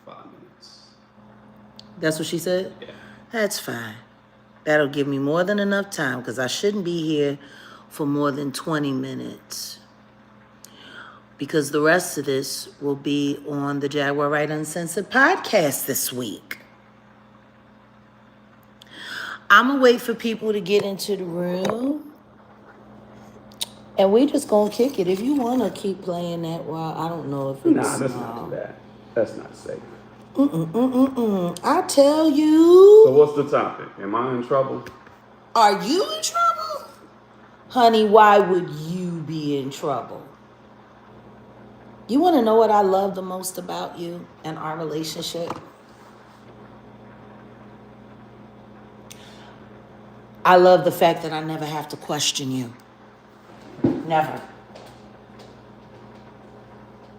5 minutes. That's what she said? Yeah. That's fine. That'll give me more than enough time because I shouldn't be here for more than 20 minutes. Because the rest of this will be on the Jaguar Wright Uncensored podcast this week. I'm going to wait for people to get into the room. And we just going to kick it. If you want to keep playing that, well, I don't know if it's... Nah, let's not do that. That's not safe. I tell you. So what's the topic? Am I in trouble? Are you in trouble? Honey, why would you be in trouble? You want to know what I love the most about you and our relationship? I love the fact that I never have to question you. Never.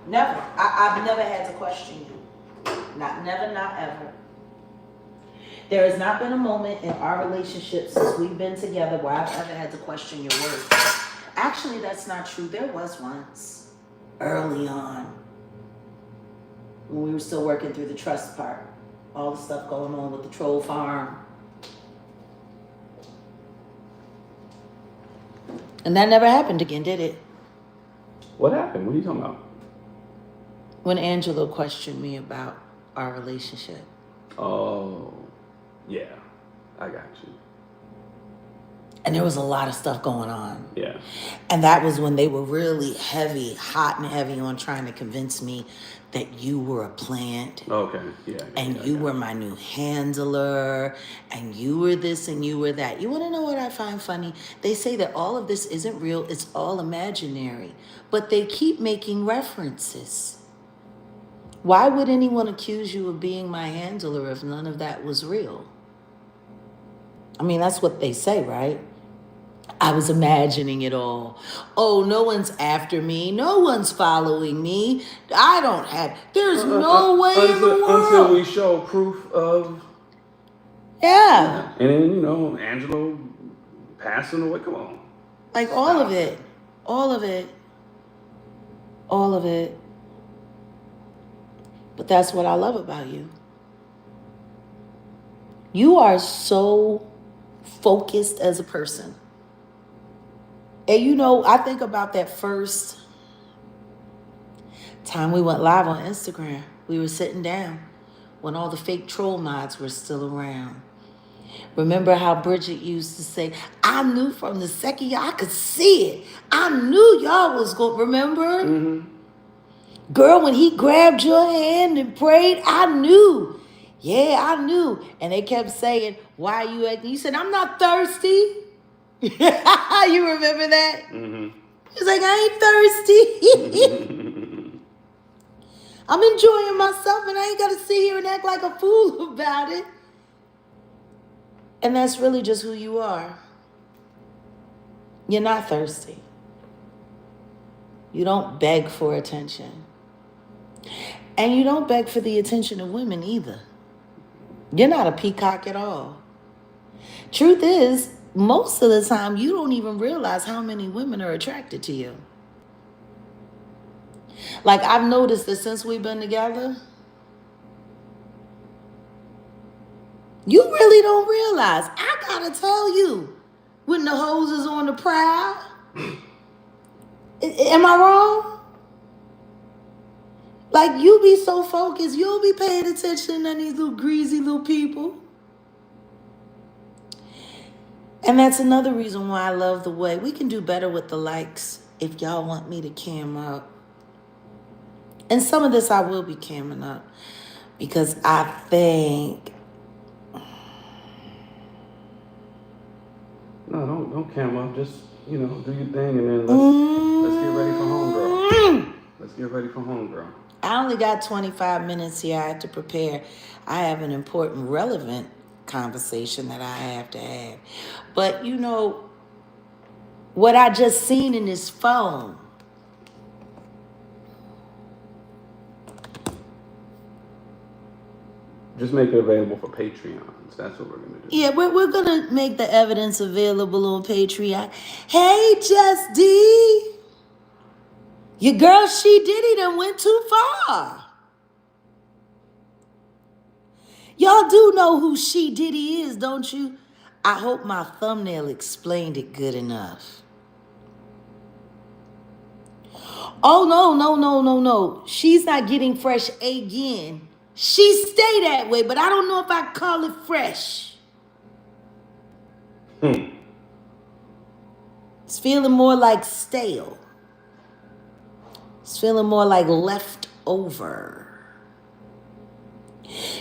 Never. I've never had to question you. Not never, not ever. There has not been a moment in our relationship since we've been together where I've ever had to question your words. Actually, that's not true. There was once. Early on, when we were still working through the trust part, all the stuff going on with the troll farm. And that never happened again, did it? What happened? What are you talking about? When Angelo questioned me about our relationship. Oh, yeah, I got you. And there was a lot of stuff going on. Yeah. And that was when they were really heavy, hot and heavy on trying to convince me that you were a plant. Okay, yeah. And you were my new handler. And you were this and you were that. You want to know what I find funny? They say that all of this isn't real. It's all imaginary. But they keep making references. Why would anyone accuse you of being my handler if none of that was real? I mean, that's what they say, right? I was imagining it all. Oh, no one's after me. No one's following me. I don't have... There's no way in the world. Until we show proof of... Yeah. And then, you know, Angelo passing away. Come on. Like all of it. All of it. All of it. But that's what I love about you. You are so focused as a person. And you know, I think about that first time we went live on Instagram. We were sitting down when all the fake troll mods were still around. Remember how Bridget used to say, I knew from the second I could see it. I knew y'all was going to remember. Mm-hmm. Girl, when he grabbed your hand and prayed, I knew. Yeah, I knew. And they kept saying, why are you acting? You said, I'm not thirsty. You remember that? Mm-hmm. He was like, I ain't thirsty. I'm enjoying myself and I ain't got to sit here and act like a fool about it. And that's really just who you are. You're not thirsty. You don't beg for attention. And you don't beg for the attention of women either. You're not a peacock at all. Truth is, most of the time, you don't even realize how many women are attracted to you. Like, I've noticed that since we've been together, you really don't realize. I gotta tell you, when the hoes is on the prowl, am I wrong? Like, you be so focused, you'll be paying attention to these little greasy little people. And that's another reason why I love the way we can do better with the likes if y'all want me to cam up. And some of this I will be camming up because I think... No, don't cam up. Just, you know, do your thing and then let's get ready for homegirl. Let's get ready for homegirl. I only got 25 minutes here. I have to prepare. I have an important, relevant conversation that I have to have. But, you know, what I just seen in this phone. Just make it available for Patreons. That's what we're going to do. Yeah, we're going to make the evidence available on Patreon. Hey, Just D. Your girl, she did it and went too far. Y'all do know who She Diddy is, don't you? I hope my thumbnail explained it good enough. Oh, no. She's not getting fresh again. She stay that way, but I don't know if I call it fresh. It's feeling more like stale. It's feeling more like leftover.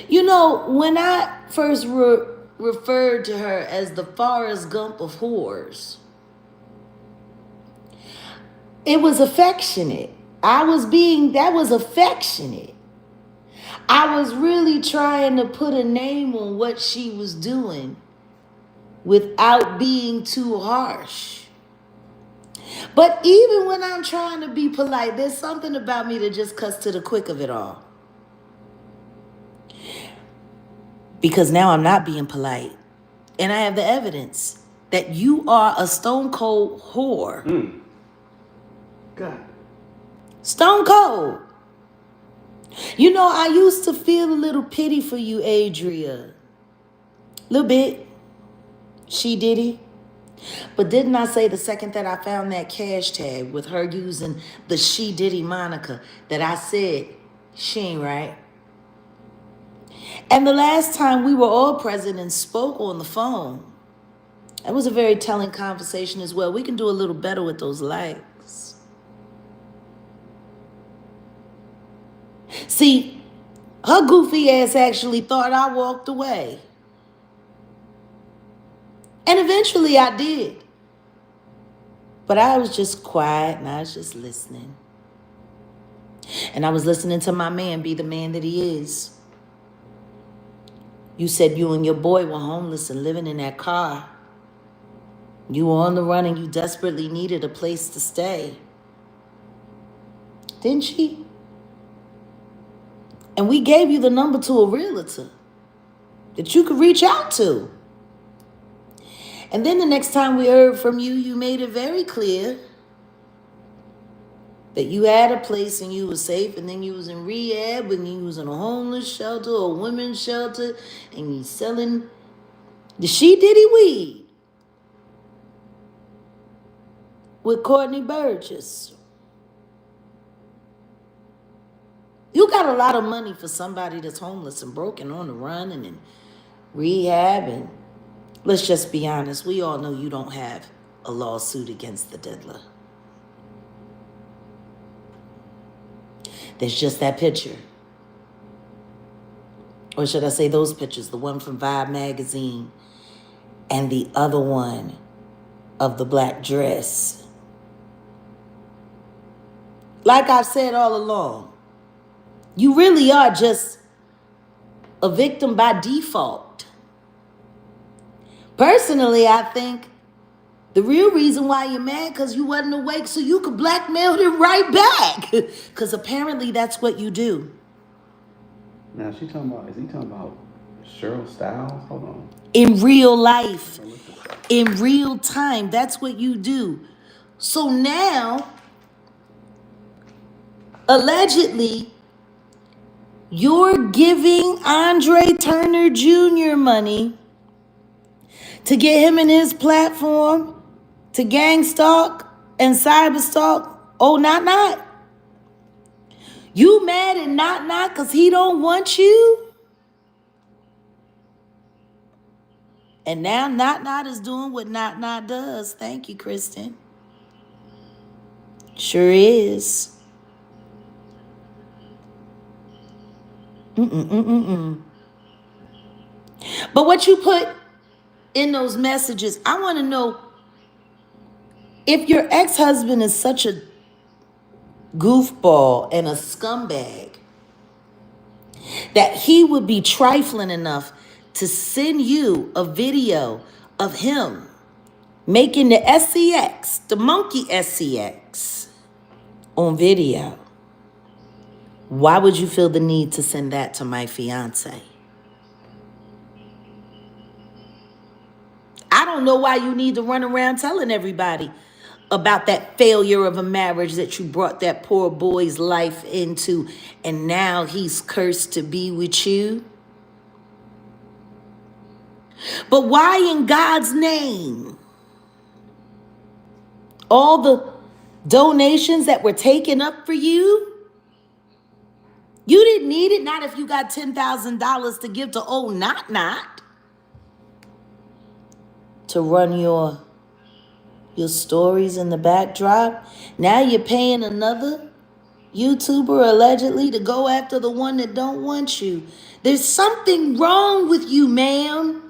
You know, when I first referred to her as the Forrest Gump of whores, it was affectionate. That was affectionate. I was really trying to put a name on what she was doing without being too harsh. But even when I'm trying to be polite, there's something about me that just cuts to the quick of it all. Because now I'm not being polite. And I have the evidence that you are a stone cold whore. God. Stone cold. You know, I used to feel a little pity for you, Adria. A little bit. She Diddy. But didn't I say the second that I found that cash tag with her using the She Diddy moniker that I said, she ain't right? And the last time we were all present and spoke on the phone, that was a very telling conversation as well. We can do a little better with those likes. See, her goofy ass actually thought I walked away. And eventually I did. But I was just quiet and I was just listening. And I was listening to my man be the man that he is. You said you and your boy were homeless and living in that car. You were on the run and you desperately needed a place to stay. Didn't she? And we gave you the number to a realtor that you could reach out to. And then the next time we heard from you, you made it very clear that you had a place and you were safe, and then you was in rehab, and you was in a homeless shelter or a women's shelter, and you selling the She Diddy weed with Courtney Burgess. You got a lot of money for somebody that's homeless and broken on the run and in rehab. And let's just be honest, we all know you don't have a lawsuit against the diddler. There's just that picture. Or should I say those pictures, the one from Vibe magazine and the other one of the black dress. Like I've said all along, you really are just a victim by default. Personally, I think the real reason why you're mad because you wasn't awake so you could blackmail them right back. Because apparently that's what you do. Now is he talking about Cheryl Styles? Hold on. In real life, in real time, that's what you do. So now, allegedly, you're giving Andre Turner Jr. money to get him in his platform to gang stalk and cyber stalk. Oh, not. You mad at not because he don't want you? And now not is doing what not does. Thank you, Kristen. Sure is. But what you put in those messages, I want to know if your ex-husband is such a goofball and a scumbag that he would be trifling enough to send you a video of him making the SCX, the monkey SCX, on video. Why would you feel the need to send that to my fiance? I don't know why you need to run around telling everybody about that failure of a marriage that you brought that poor boy's life into, and now he's cursed to be with you. But why in God's name? All the donations that were taken up for you, you didn't need it. Not if you got $10,000 to give to old not to run your stories in the backdrop. Now you're paying another YouTuber allegedly to go after the one that don't want you. There's something wrong with you, ma'am.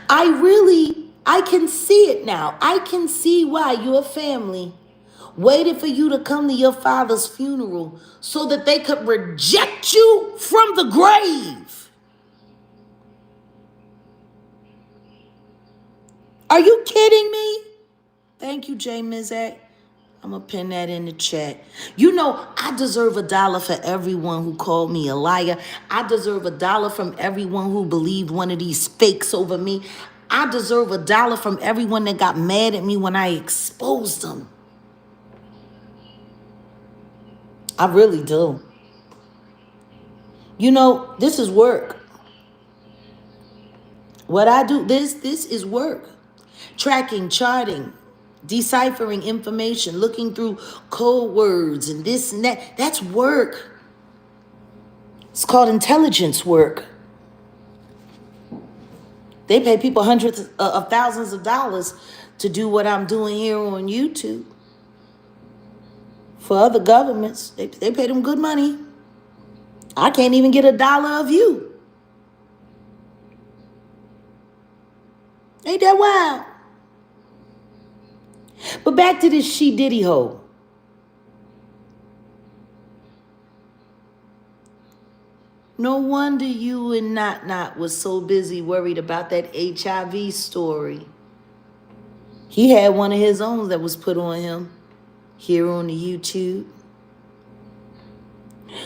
I can see it now. I can see why your family waited for you to come to your father's funeral so that they could reject you from the grave. Are you kidding me? Thank you, Jay Mizak. I'm going to pin that in the chat. You know, I deserve $1 for everyone who called me a liar. I deserve $1 from everyone who believed one of these fakes over me. I deserve $1 from everyone that got mad at me when I exposed them. I really do. You know, this is work. What I do, this is work. Tracking, charting, deciphering information, looking through code words and this and that. That's work. It's called intelligence work. They pay people hundreds of thousands of dollars to do what I'm doing here on YouTube. For other governments, they pay them good money. I can't even get $1 of you. Ain't that wild? But back to this she diddy hoe. No wonder you and Not was so busy worried about that HIV story. He had one of his own that was put on him here on the YouTube.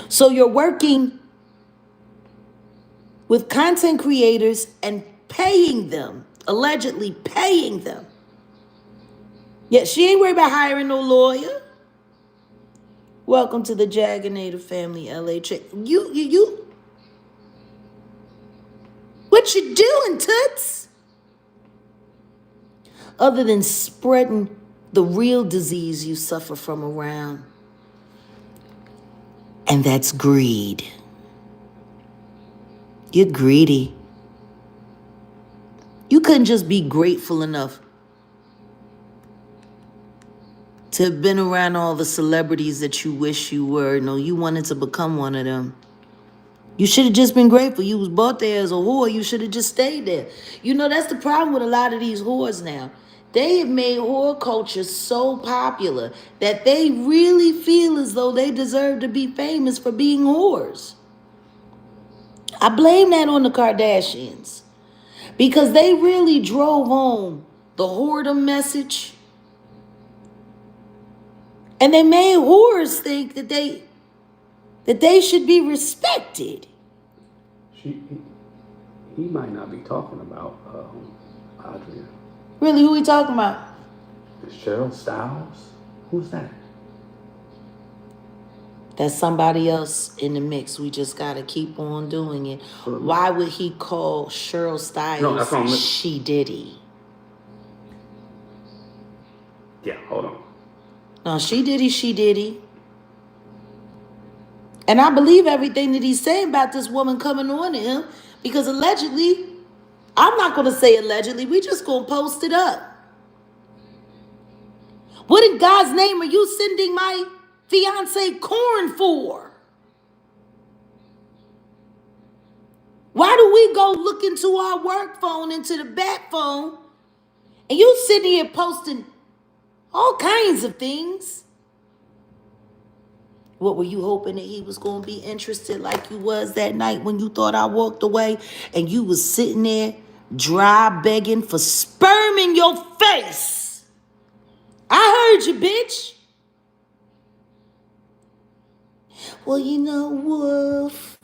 So you're working with content creators and paying them, allegedly paying them. Yet she ain't worried about hiring no lawyer. Welcome to the Jaganator family, LA. You. What you doing, Toots? Other than spreading the real disease you suffer from around. And that's greed. You're greedy. You couldn't just be grateful enough to have been around all the celebrities that you wish you were. No, you wanted to become one of them. You should have just been grateful. You was bought there as a whore. You should have just stayed there. You know, that's the problem with a lot of these whores now. They have made whore culture so popular that they really feel as though they deserve to be famous for being whores. I blame that on the Kardashians because they really drove home the whoredom message. And they made whores think that they should be respected. He might not be talking about Adria. Really, who we talking about? Is Cheryl Styles? Who's that? That's somebody else in the mix. We just got to keep on doing it. Why would he call Cheryl Styles she diddy? Yeah, hold on. No, she diddy. And I believe everything that he's saying about this woman coming on to him because allegedly, I'm not going to say allegedly, we just going to post it up. What in God's name are you sending my fiance corn for? Why do we go look into our work phone, into the back phone, and you sitting here posting all kinds of things? What were you hoping that he was going to be interested like you was that night when you thought I walked away and you was sitting there dry begging for sperm in your face? I heard you, bitch. Well, you know, Wolf,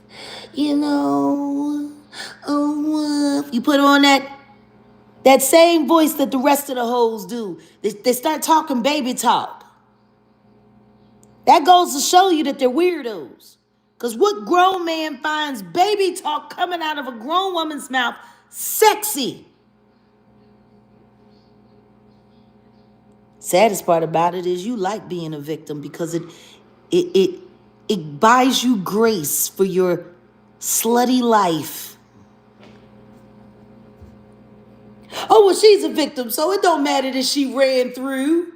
Wolf. You put on that same voice that the rest of the hoes do. They start talking baby talk. That goes to show you that they're weirdos. Because what grown man finds baby talk coming out of a grown woman's mouth sexy? Saddest part about it is you like being a victim because it buys you grace for your slutty life. Oh, well, she's a victim, so it don't matter that she ran through.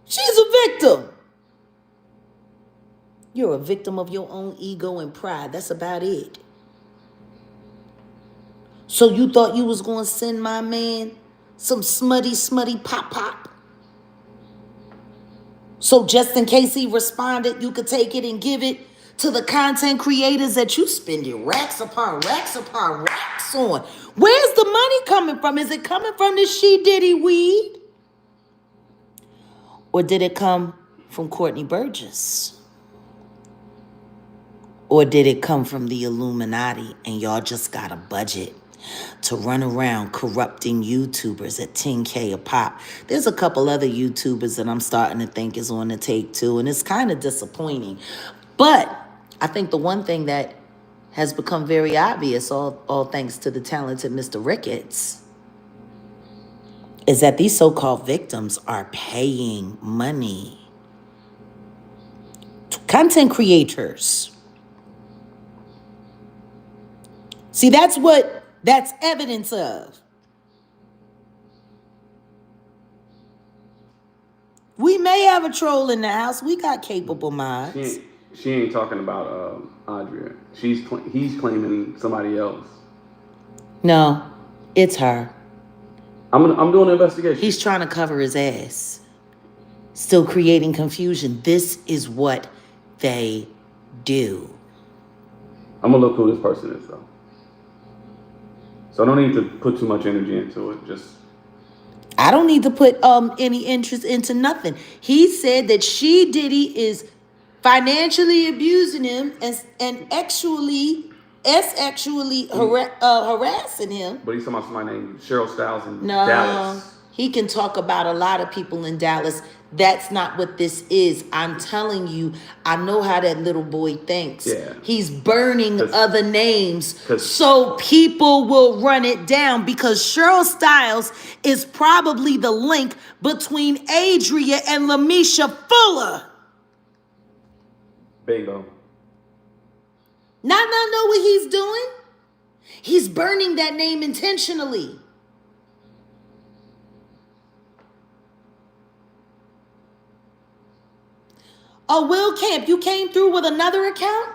She's a victim. You're a victim of your own ego and pride. That's about it. So you thought you was going to send my man some smutty pop? So just in case he responded, you could take it and give it to the content creators that you spending racks upon racks upon racks on. Where's the money coming from? Is it coming from the she diddy weed? Or did it come from Courtney Burgess? Or did it come from the Illuminati and y'all just got a budget to run around corrupting YouTubers at 10K a pop? There's a couple other YouTubers that I'm starting to think is on the take too, and it's kind of disappointing. But I think the one thing that has become very obvious, all thanks to the talented Mr. Ricketts, is that these so-called victims are paying money to content creators. See, that's what that's evidence of. We may have a troll in the house. We got capable minds. She ain't talking about Adria. He's claiming somebody else. No, it's her. I'm doing an investigation. He's trying to cover his ass. Still creating confusion. This is what they do. I'm gonna look who this person is though. So I don't need to put too much energy into it. I don't need to put any interest into nothing. He said that she Diddy is financially abusing him and actually harassing him. But he's talking about somebody named Cheryl Styles in Dallas. He can talk about a lot of people in Dallas. That's not what this is. I'm telling you, I know how that little boy thinks. Yeah. He's burning other names so people will run it down, because Cheryl Styles is probably the link between Adria and Lamisha Fuller. Bingo. Not know what he's doing? He's burning that name intentionally. Oh, Will Camp, you came through with another account?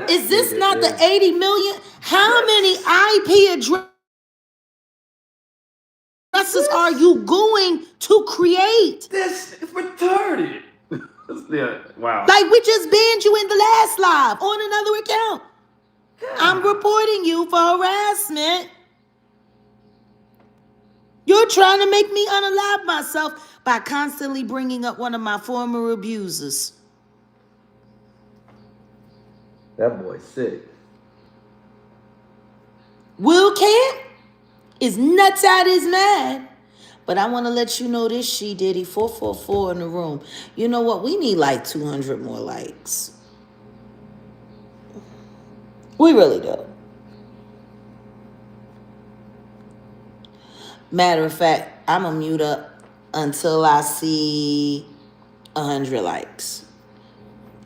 Is this not the 80 million? How many IP addresses are you going to create? This is retarded. Yeah, wow. Like, we just banned you in the last live on another account. Yeah. I'm reporting you for harassment. You're trying to make me unalive myself by constantly bringing up one of my former abusers. That boy's sick. Will Camp is nuts out his mind. But I want to let you know this, she Diddy 444 in the room. You know what? We need like 200 more likes. We really do. Matter of fact, I'm going to mute up until I see 100 likes.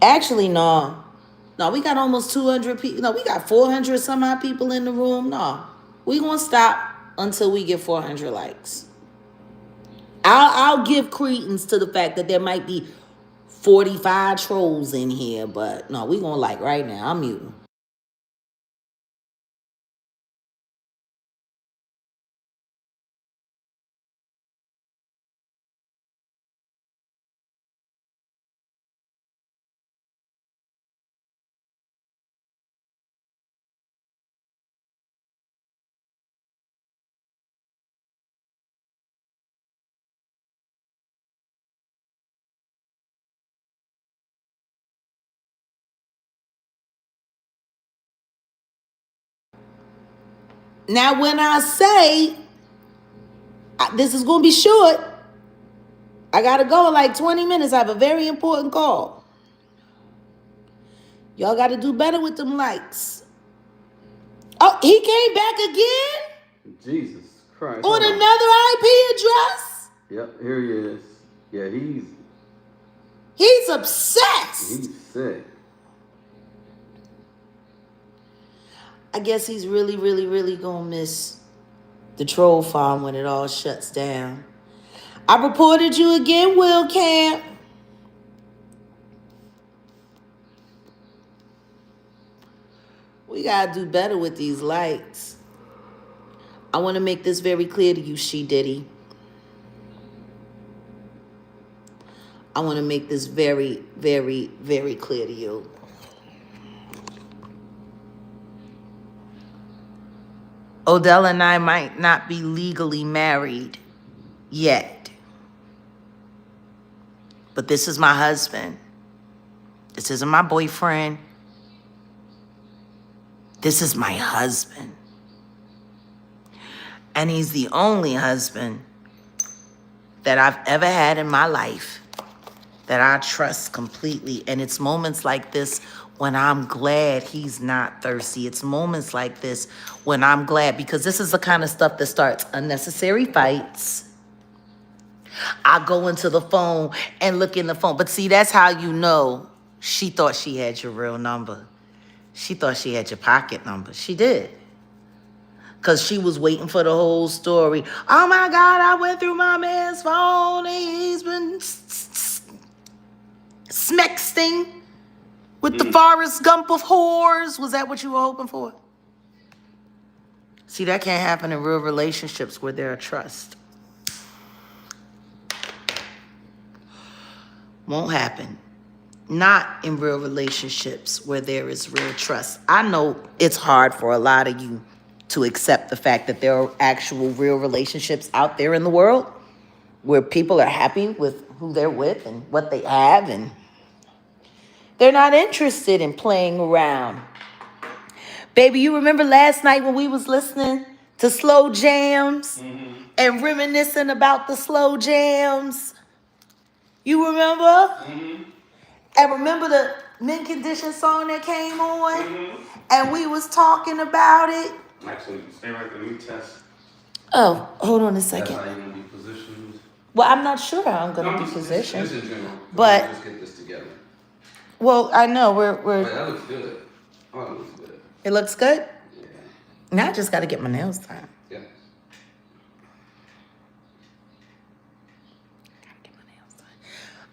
Actually, no. No, we got almost 200 people. No, we got 400 some odd people in the room. No, we going to stop until we get 400 likes. I'll give credence to the fact that there might be 45 trolls in here, but no, we going to like right now. I'm muting. Now, when I say this is going to be short, I got to go in like 20 minutes. I have a very important call. Y'all got to do better with them likes. Oh, he came back again? Jesus Christ. On another IP address? Yep, here he is. Yeah, he's obsessed. He's sick. I guess he's really, really, really gonna miss the troll farm when it all shuts down. I reported you again, Will Camp. We gotta do better with these likes. I want to make this very clear to you, HEDIDDY. I want to make this very, very, very clear to you. Odell and I might not be legally married yet. But this is my husband. This isn't my boyfriend. This is my husband. And he's the only husband that I've ever had in my life that I trust completely. And it's moments like this when I'm glad he's not thirsty. It's moments like this when I'm glad, because this is the kind of stuff that starts unnecessary fights. I go into the phone and look in the phone. But see, that's how you know she thought she had your real number. She thought she had your pocket number. She did. Because she was waiting for the whole story. Oh my God, I went through my man's phone and he's been smexting with the Forrest Gump of whores. Was that what you were hoping for? See, that can't happen in real relationships where there are trust. Won't happen. Not in real relationships where there is real trust. I know it's hard for a lot of you to accept the fact that there are actual real relationships out there in the world where people are happy with who they're with and what they have, and they're not interested in playing around. Baby, you remember last night when we was listening to slow jams and reminiscing about the slow jams? You remember? And remember the Men Condition song that came on? And we was talking about it? Actually, stay right there. Let me test. Oh, hold on a second. That's how you're going to be positioned. Well, I'm not sure how I'm going to be positioned. Just in general. But let's get this together. Well, I know we're. Wait, that looks good. Oh, it looks good. It looks good? Yeah. Now I just got to get my nails done. Yeah. Gotta get my nails done.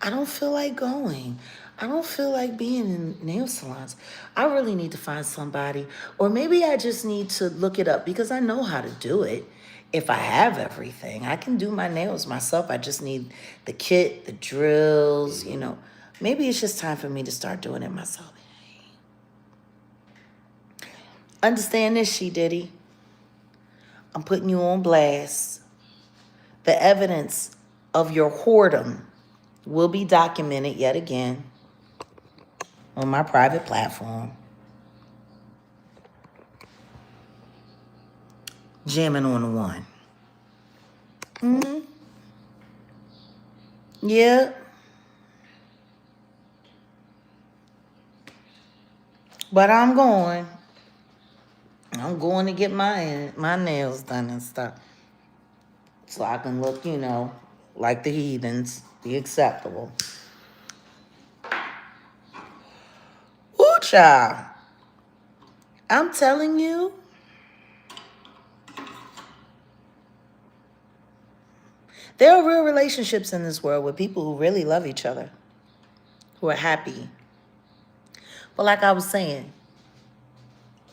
I don't feel like going. I don't feel like being in nail salons. I really need to find somebody, or maybe I just need to look it up because I know how to do it. If I have everything, I can do my nails myself. I just need the kit, the drills, you know. Maybe it's just time for me to start doing it myself. Understand this, HEDIDDY. I'm putting you on blast. The evidence of your whoredom will be documented yet again on my private platform. Jamming on the one. Yeah. But I'm going to get my nails done and stuff. So I can look, you know, like the heathens, be acceptable. Ooh, child. I'm telling you. There are real relationships in this world with people who really love each other, who are happy. But like I was saying,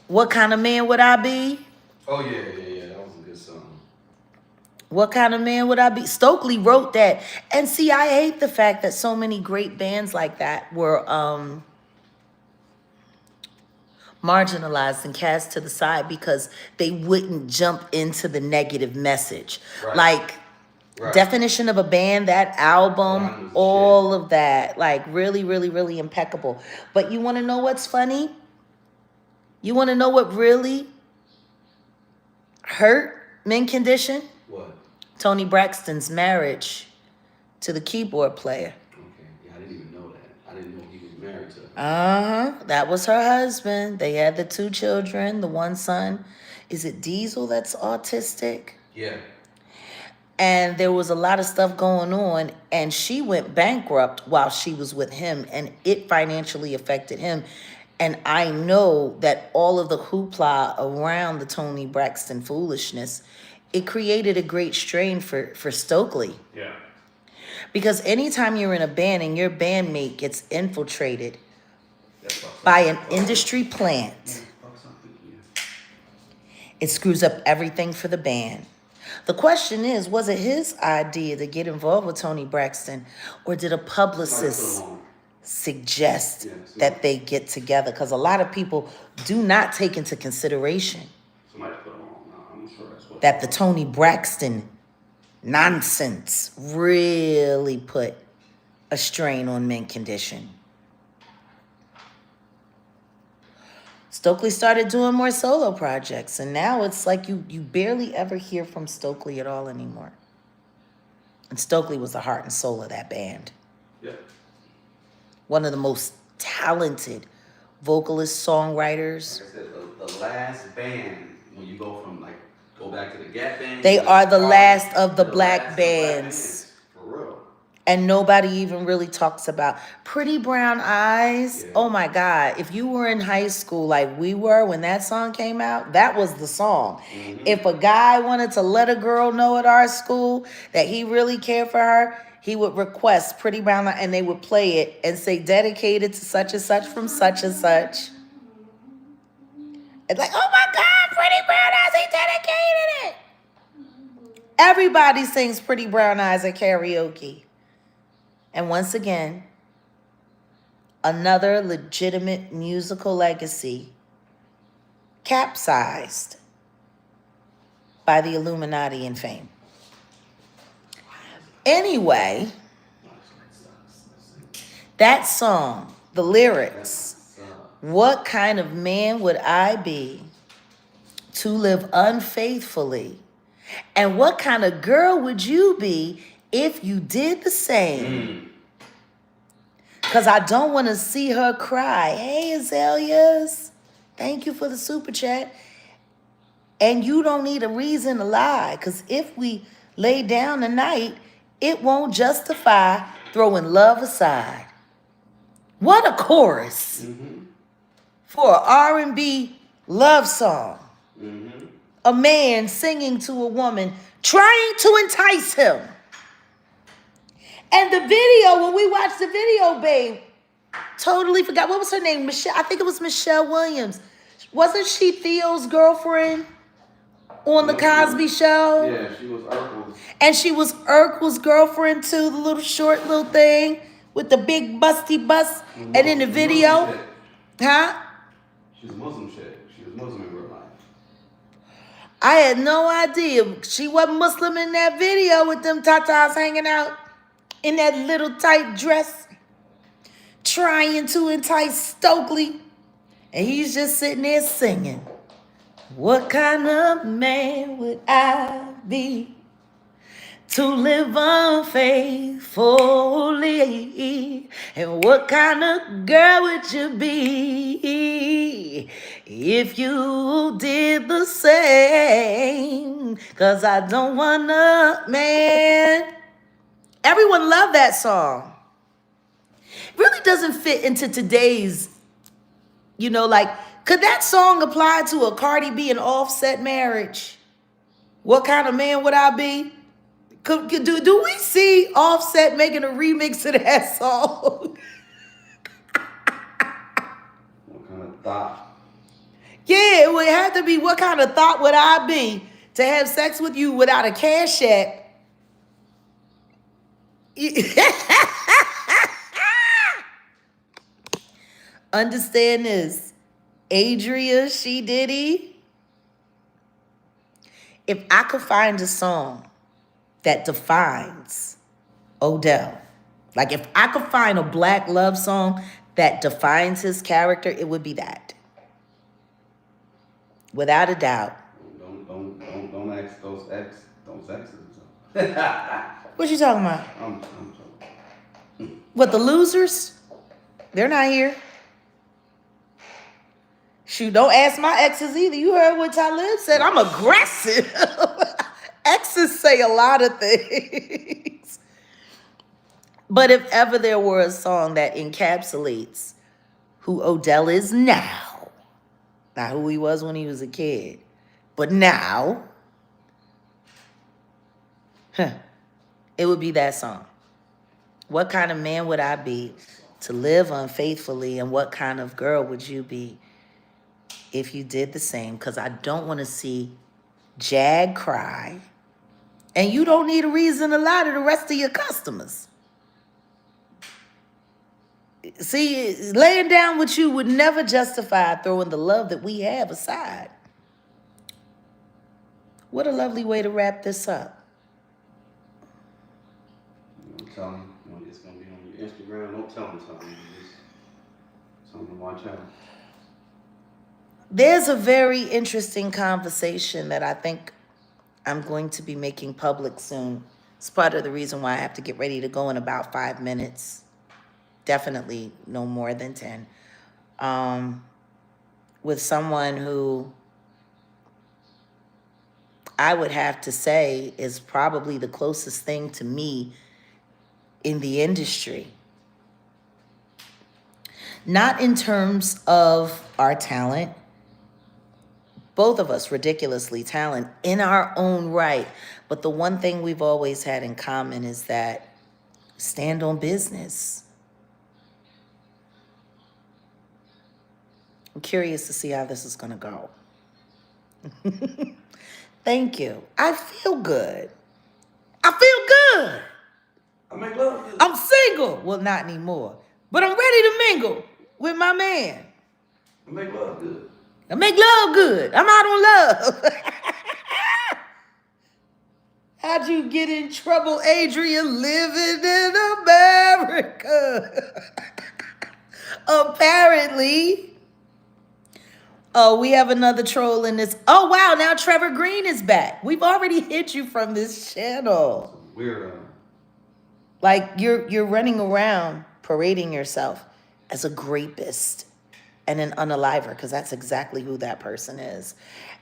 what kind of man would I be? Oh, yeah. That was a good song. What kind of man would I be? Stokely wrote that. And see, I hate the fact that so many great bands like that were marginalized and cast to the side because they wouldn't jump into the negative message. Right. Like, definition of a band, that album, all of that, like really, really, really impeccable. But you want to know what's funny? You want to know what really hurt Men Condition? What? Tony Braxton's marriage to the keyboard player. Okay, yeah, I didn't even know that. I didn't know he was married to her. That was her husband. They had the 2 children. The one son, is it Diesel that's autistic? Yeah. And there was a lot of stuff going on, and she went bankrupt while she was with him, and it financially affected him. And I know that all of the hoopla around the Toni Braxton foolishness, it created a great strain for Stokely. Yeah. Because anytime you're in a band and your bandmate gets infiltrated by an industry plant, it screws up everything for the band. The question is, was it his idea to get involved with Toni Braxton, or did a publicist suggest that they get together? Because a lot of people do not take into consideration that the Toni Braxton nonsense really put a strain on Mint Condition. Stokely started doing more solo projects, and now it's like you barely ever hear from Stokely at all anymore. And Stokely was the heart and soul of that band. Yeah. One of the most talented vocalists, songwriters. Like I said, the last band, when you go back to the Gap Band. They are the last of the black bands. For real. And nobody even really talks about Pretty Brown Eyes. Yeah. Oh my God. If you were in high school like we were when that song came out, that was the song. Mm-hmm. If a guy wanted to let a girl know at our school that he really cared for her, he would request Pretty Brown Eyes, and they would play it and say dedicated to such and such from such and such. It's like, oh my God, Pretty Brown Eyes, he dedicated it. Everybody sings Pretty Brown Eyes at karaoke. And once again, another legitimate musical legacy capsized by the Illuminati and fame. Anyway, that song, the lyrics, what kind of man would I be to live unfaithfully? And what kind of girl would you be if you did the same? Because I don't want to see her cry. Hey, Azaleas, thank you for the super chat. And you don't need a reason to lie, because if we lay down tonight, it won't justify throwing love aside. What a chorus for an R&B love song. A man singing to a woman, trying to entice him. And the video, when we watched the video, babe, totally forgot. What was her name? Michelle. I think it was Michelle Williams. Wasn't she Theo's girlfriend on the Cosby Show? Yeah, she was Urkel's. And she was Urkel's girlfriend too, the little short little thing with the big busty bust. And in the video, huh? She's a Muslim chick. She was Muslim in real life. I had no idea. She wasn't Muslim in that video with them tatas hanging out in that little tight dress, trying to entice Stokely. And he's just sitting there singing. What kind of man would I be to live unfaithfully? And what kind of girl would you be if you did the same? 'Cause I don't wanna, man. Everyone loved that song. It really doesn't fit into today's, like, could that song apply to a Cardi B and Offset marriage? What kind of man would I be? Do we see Offset making a remix of that song? What kind of thought? Yeah, it would have to be, what kind of thought would I be to have sex with you without a cash app? Understand this. Adria, HEDIDDY. If I could find a song that defines Odell, like if I could find a black love song that defines his character, it would be that. Without a doubt. Don't ask those exes. What you talking about? I'm What, the losers? They're not here. Shoot, don't ask my exes either. You heard what Talib said. I'm aggressive. Exes say a lot of things. But if ever there were a song that encapsulates who Odell is now, not who he was when he was a kid, but now, it would be that song. What kind of man would I be to live unfaithfully, and what kind of girl would you be if you did the same? Because I don't want to see Jag cry, and you don't need a reason to lie to the rest of your customers. See, laying down with you would never justify throwing the love that we have aside. What a lovely way to wrap this up. Don't tell him. It's going to be on your Instagram. Don't tell him something. Just something to watch out. There's a very interesting conversation that I think I'm going to be making public soon. It's part of the reason why I have to get ready to go in about 5 minutes. Definitely no more than 10. With someone who I would have to say is probably the closest thing to me in the industry. Not in terms of our talent. Both of us ridiculously talented in our own right. But the one thing we've always had in common is that stand on business. I'm curious to see how this is going to go. Thank you. I feel good. I feel good. I make love good. I'm single. Well, not anymore. But I'm ready to mingle with my man. I make love good. I make love good. I'm out on love. How'd you get in trouble, Adria, living in America? Apparently. Oh, we have another troll in this. Oh, wow. Now Trevor Green is back. We've already hit you from this channel. Weird. Like you're running around parading yourself as a rapist and an unaliver, because that's exactly who that person is.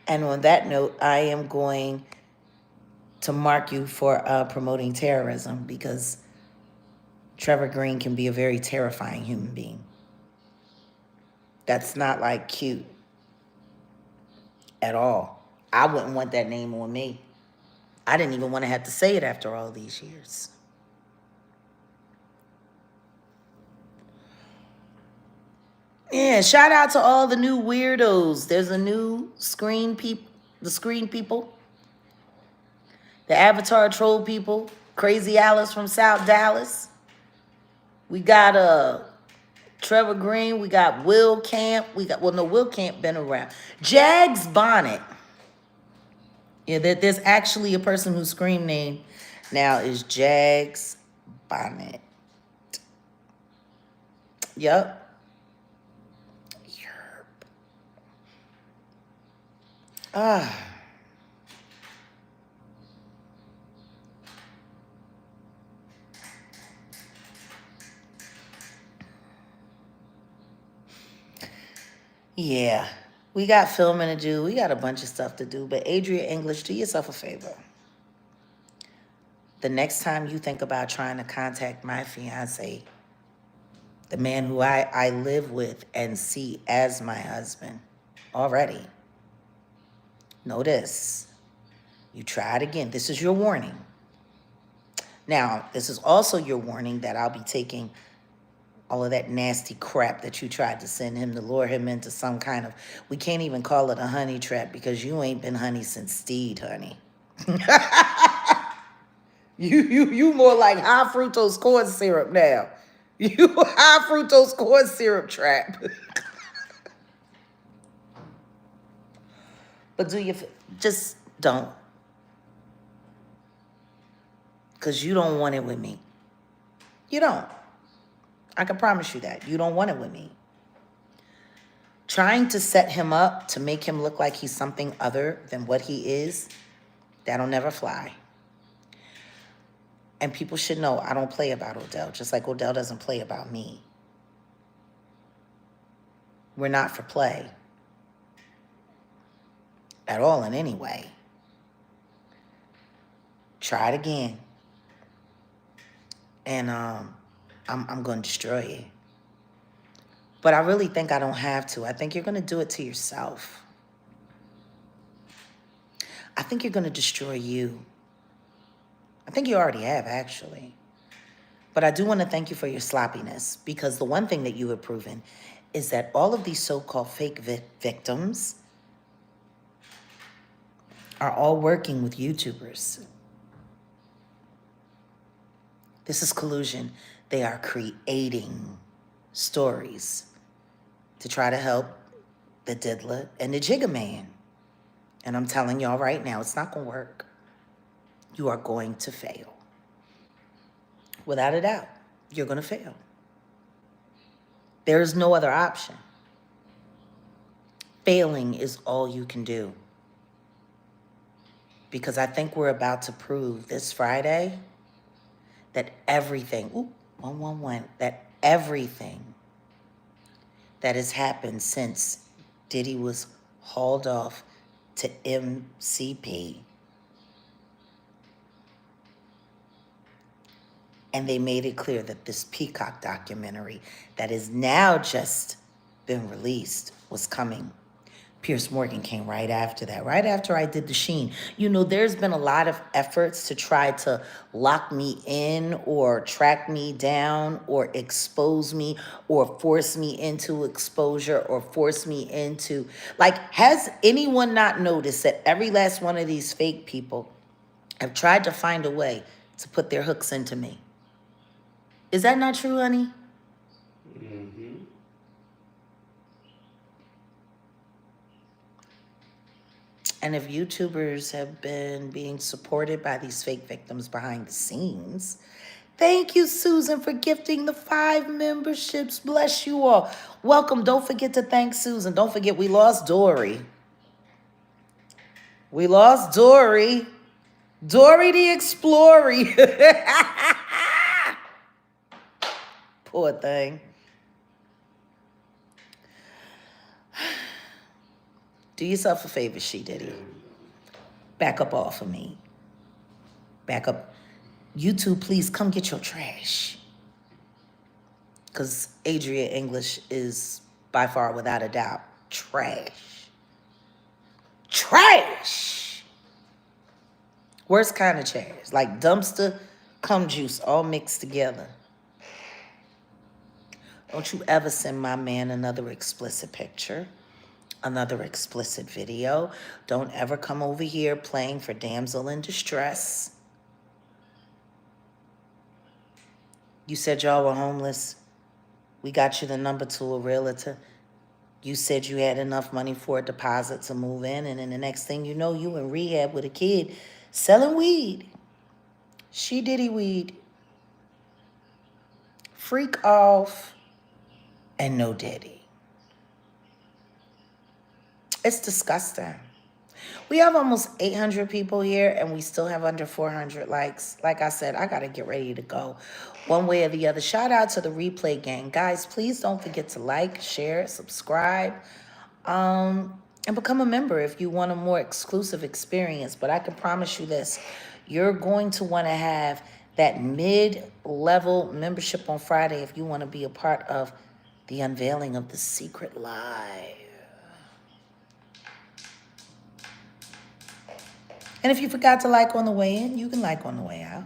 And on that note, I am going to mark you for promoting terrorism, because Trevor Green can be a very terrifying human being. That's not like cute at all. I wouldn't want that name on me. I didn't even want to have to say it after all these years. Yeah, shout out to all the new weirdos. There's a new screen people, the screen people, the avatar troll people, Crazy Alice from South Dallas. We got Trevor Green, we got Will Camp, Will Camp been around. Jags Bonnet. Yeah, there's actually a person whose screen name now is Jags Bonnet. Yup. Yeah, we got filming to do. We got a bunch of stuff to do. But Adria English, do yourself a favor. The next time you think about trying to contact my fiance, the man who I live with and see as my husband already, know this. You try it again. This is your warning. Now, this is also your warning that I'll be taking all of that nasty crap that you tried to send him to lure him into some kind of, we can't even call it a honey trap, because you ain't been honey since Steed, honey. You more like high fructose corn syrup now. You high fructose corn syrup trap. But just don't. Because you don't want it with me. You don't. I can promise you that. You don't want it with me. Trying to set him up to make him look like he's something other than what he is, that'll never fly. And people should know I don't play about Odell, just like Odell doesn't play about me. We're not for play. at all in any way, try it again. And I'm going to destroy you. But I really think I don't have to. I think you're going to do it to yourself. I think you're going to destroy you. I think you already have, actually. But I do want to thank you for your sloppiness, because the one thing that you have proven is that all of these so-called fake victims are all working with YouTubers. This is collusion. They are creating stories to try to help the diddler and the jigger man. And I'm telling y'all right now, it's not going to work. You are going to fail. Without a doubt, you're going to fail. There is no other option. Failing is all you can do. Because I think we're about to prove this Friday that everything, 111, that everything that has happened since Diddy was hauled off to MCP, and they made it clear that this Peacock documentary that has now just been released was coming. Piers Morgan came right after that, right after I did the Sheen. You know, there's been a lot of efforts to try to lock me in or track me down or expose me or force me into exposure or force me into, like, has anyone not noticed that every last one of these fake people have tried to find a way to put their hooks into me? Is that not true, honey? Mm-hmm. And if YouTubers have been being supported by these fake victims behind the scenes, thank you, Susan, for gifting the 5 memberships. Bless you all. Welcome. Don't forget to thank Susan. Don't forget, we lost Dory. We lost Dory. Dory the Explorer. Poor thing. Do yourself a favor, She Diddy. Back up off of me. Back up. YouTube, please come get your trash. Because Adria English is by far, without a doubt, trash. Trash! Worst kind of trash. Like dumpster, cum juice, all mixed together. Don't you ever send my man another explicit picture, another explicit video. Don't ever come over here playing for damsel in distress. You said y'all were homeless. We got you the number to a realtor. You said you had enough money for a deposit to move in, and then the next thing you know, you in rehab with a kid selling weed. She Diddy weed. Freak off and no Diddy. It's disgusting. We have almost 800 people here, and we still have under 400 likes. Like I said, I got to get ready to go one way or the other. Shout out to the replay gang. Guys, please don't forget to like, share, subscribe, and become a member if you want a more exclusive experience. But I can promise you this. You're going to want to have that mid-level membership on Friday if you want to be a part of the unveiling of the secret live. And if you forgot to like on the way in, you can like on the way out.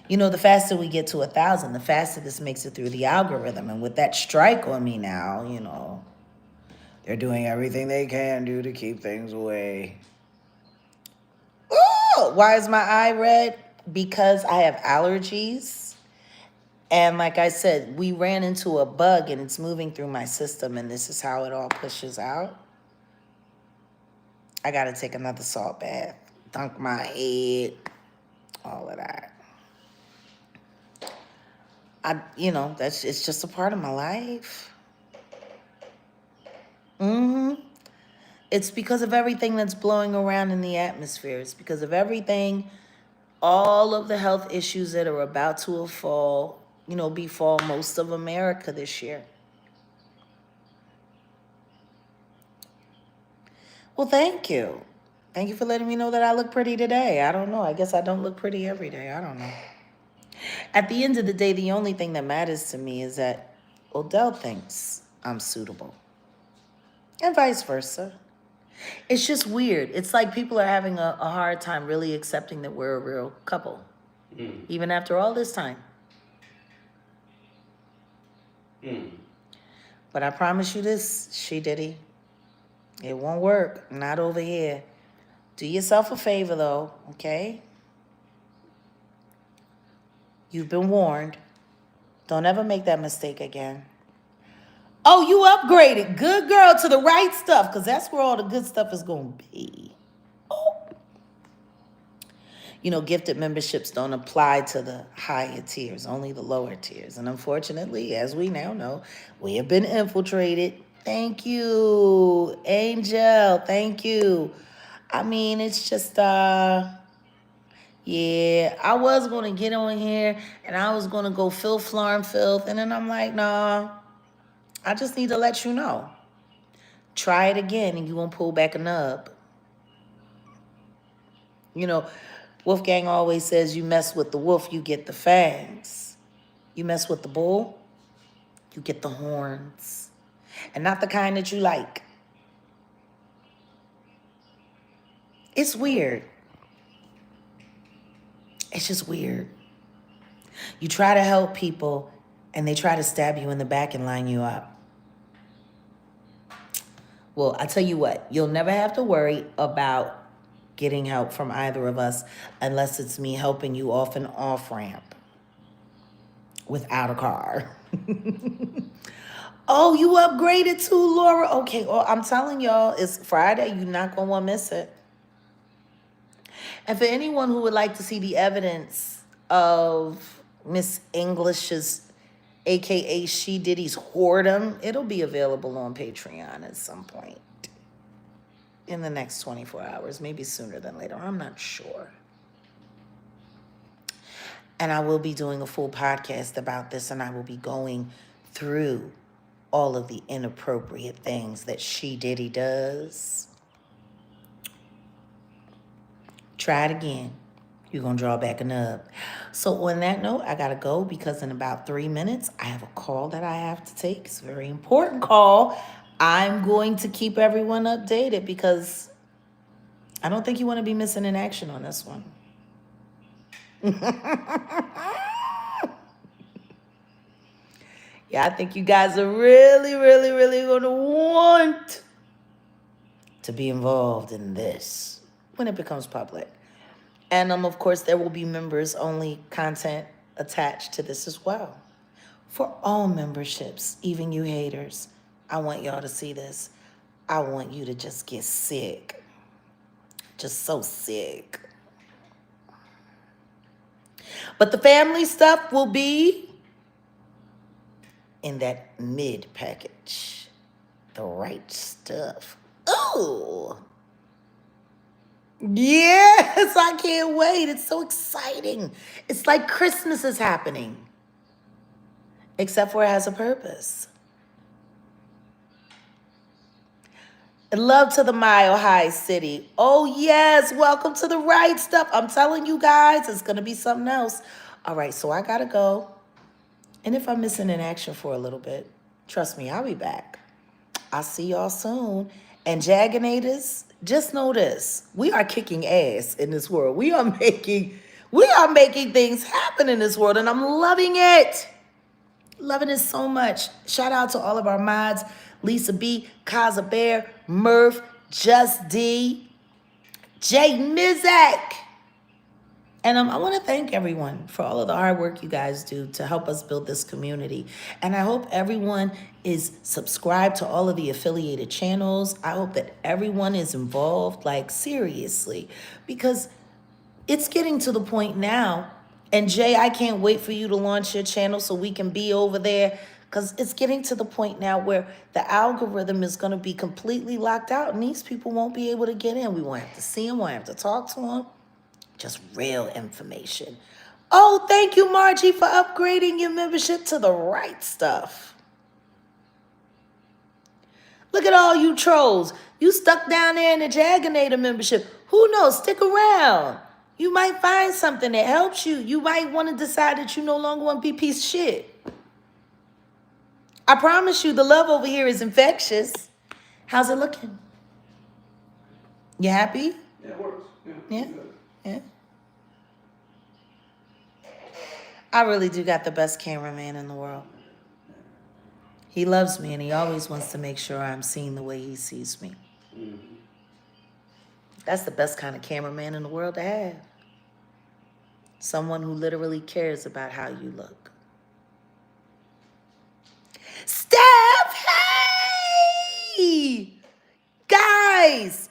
You know, the faster we get to 1,000, the faster this makes it through the algorithm. And with that strike on me now, you know, they're doing everything they can do to keep things away. Oh, why is my eye red? Because I have allergies. And like I said, we ran into a bug and it's moving through my system, and this is how it all pushes out. I gotta take another salt bath, dunk my head, all of that. You know, it's just a part of my life. It's because of everything that's blowing around in the atmosphere. It's because of everything, all of the health issues that are about to befall most of America this year. Well, thank you. Thank you for letting me know that I look pretty today. I don't know. I guess I don't look pretty every day. I don't know. At the end of the day, the only thing that matters to me is that Odell thinks I'm suitable, and vice versa. It's just weird. It's like people are having a hard time really accepting that we're a real couple, even after all this time. But I promise you this, HEDIDDY, it won't work. Not over here. Do yourself a favor, though, okay? You've been warned. Don't ever make that mistake again. Oh, you upgraded. Good girl, to the right stuff, because that's where all the good stuff is going to be. Oh. You know, gifted memberships don't apply to the higher tiers, only the lower tiers. And unfortunately, as we now know, we have been infiltrated. Thank you, Angel. Thank you. I mean, it's just, yeah, I was going to get on here and I was going to go filth, flarm, filth. And then I'm like, nah, I just need to let you know. Try it again and you won't pull back a nub. You know, Wolfgang always says you mess with the wolf, you get the fangs. You mess with the bull, you get the horns. And not the kind that you like. It's weird. It's just weird. You try to help people and they try to stab you in the back and line you up. Well, I tell you what, you'll never have to worry about getting help from either of us unless it's me helping you off an off-ramp without a car. Oh, you upgraded too, Laura? Okay, well, I'm telling y'all, it's Friday. You're not going to want to miss it. And for anyone who would like to see the evidence of Miss English's, a.k.a. HEDIDDY's whoredom, it'll be available on Patreon at some point in the next 24 hours, maybe sooner than later. I'm not sure. And I will be doing a full podcast about this, and I will be going through all of the inappropriate things that HEDIDDY does. Try it again. You're going to draw back a nub. So on that note, I got to go because in about 3 minutes, I have a call that I have to take. It's a very important call. I'm going to keep everyone updated because I don't think you want to be missing in action on this one. Yeah, I think you guys are really, really, really going to want to be involved in this when it becomes public. And of course, there will be members-only content attached to this as well. For all memberships, even you haters, I want y'all to see this. I want you to just get sick. Just so sick. But the family stuff will be in that mid package. The right stuff. Ooh. Yes, I can't wait. It's so exciting. It's like Christmas is happening. Except for it has a purpose. And love to the Mile High City. Oh, yes. Welcome to the right stuff. I'm telling you guys, it's going to be something else. All right, so I got to go. And if I'm missing in action for a little bit, trust me, I'll be back. I'll see y'all soon. And Jaganators, just know this. We are kicking ass in this world. We are making things happen in this world, and I'm loving it. Loving it so much. Shout out to all of our mods. Lisa B, Kaza Bear, Murph, Just D, Jay Mizak. And I want to thank everyone for all of the hard work you guys do to help us build this community. And I hope everyone is subscribed to all of the affiliated channels. I hope that everyone is involved, like seriously, because it's getting to the point now. And Jay, I can't wait for you to launch your channel so we can be over there, because it's getting to the point now where the algorithm is going to be completely locked out and these people won't be able to get in. We won't have to see them, won't have to talk to them. Just real information. Oh, thank you, Margie, for upgrading your membership to the right stuff. Look at all you trolls. You stuck down there in the Jaginator membership. Who knows? Stick around. You might find something that helps you. You might want to decide that you no longer want to be a piece of shit. I promise you, the love over here is infectious. How's it looking? You happy? Yeah, it works. Yeah. Yeah. I really do got the best cameraman in the world. He loves me and he always wants to make sure I'm seen the way he sees me. Mm-hmm. That's the best kind of cameraman in the world to have. Someone who literally cares about how you look. Steph, hey! Guys,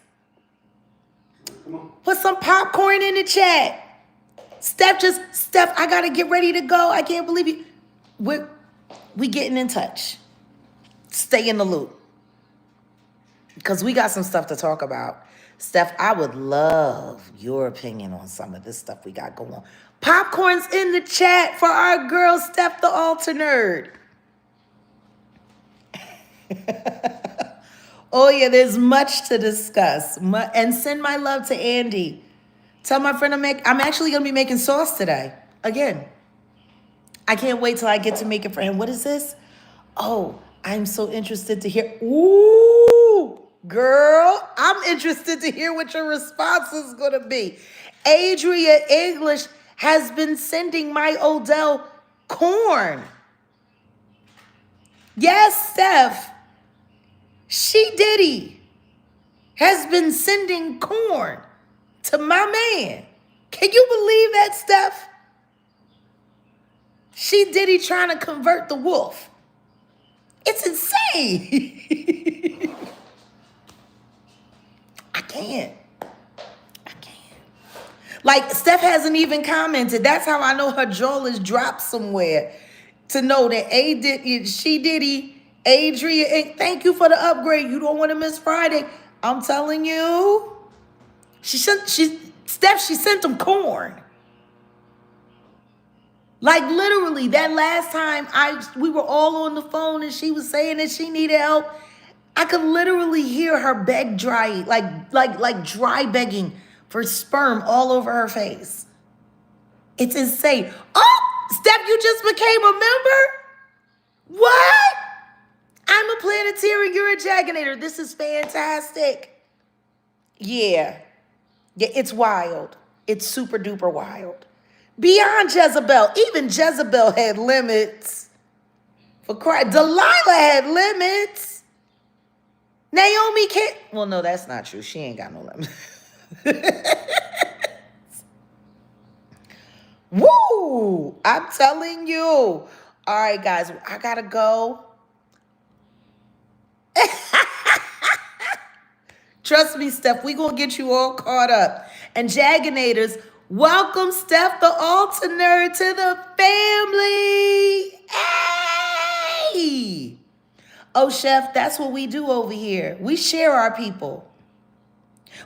put some popcorn in the chat. Steph, I gotta get ready to go. I can't believe you. We getting in touch. Stay in the loop. Because we got some stuff to talk about. Steph, I would love your opinion on some of this stuff we got going on. Popcorn's in the chat for our girl, Steph the Altar Nerd. Oh, yeah, there's much to discuss. And send my love to Andy. Tell my friend I'm actually going to be making sauce today. Again. I can't wait till I get to make it for him. What is this? Oh, I'm so interested to hear. Ooh, girl, I'm interested to hear what your response is going to be. Adria English has been sending my Odell corn. Yes, Steph. HEDIDDY has been sending corn to my man. Can you believe that, Steph? HEDIDDY trying to convert the wolf. It's insane. I can't. Like, Steph hasn't even commented. That's how I know her jaw is dropped somewhere. To know that HEDIDDY, Adria, thank you for the upgrade. You don't want to miss Friday. I'm telling you. She sent them corn. Like, literally, that last time we were all on the phone and she was saying that she needed help, I could literally hear her beg dry, like dry begging for sperm all over her face. It's insane. Oh, Steph, you just became a member? What? I'm a planetarian, you're a Jaginator. This is fantastic. Yeah, it's wild. It's super duper wild. Beyond Jezebel, even Jezebel had limits. For Christ, Delilah had limits. Naomi can't. Well, no, that's not true. She ain't got no limits. Woo! I'm telling you. All right, guys, I gotta go. Trust me, Steph, we gonna get you all caught up. And Jaginators, welcome Steph the Altar Nerd to the family. Hey! Oh, Chef, that's what we do over here. We share our people.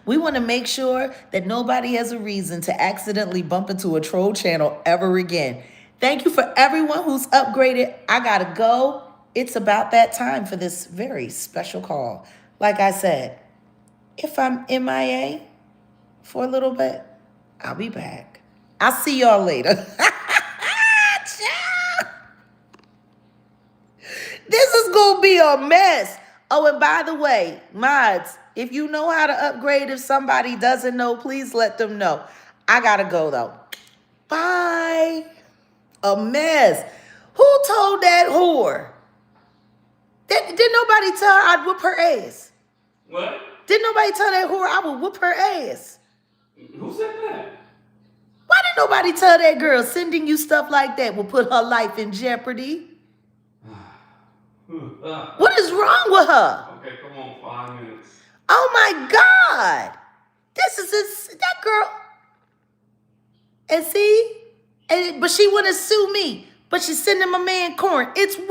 We want to make sure that nobody has a reason to accidentally bump into a troll channel ever again. Thank you for everyone who's upgraded. I gotta go. It's about that time for this very special call. Like I said, if I'm MIA for a little bit, I'll be back. I'll see y'all later. This is going to be a mess. Oh, and by the way, mods, if you know how to upgrade, if somebody doesn't know, please let them know. I got to go, though. Bye. A mess. Who told that whore? Did nobody tell her I'd whoop her ass? What? Did nobody tell that whore I would whoop her ass? Who said that? Why did nobody tell that girl sending you stuff like that will put her life in jeopardy? What is wrong with her? Okay, come on, 5 minutes. Oh my God. That girl. And see? But she want to sue me. But she's sending my man corn. It's weird.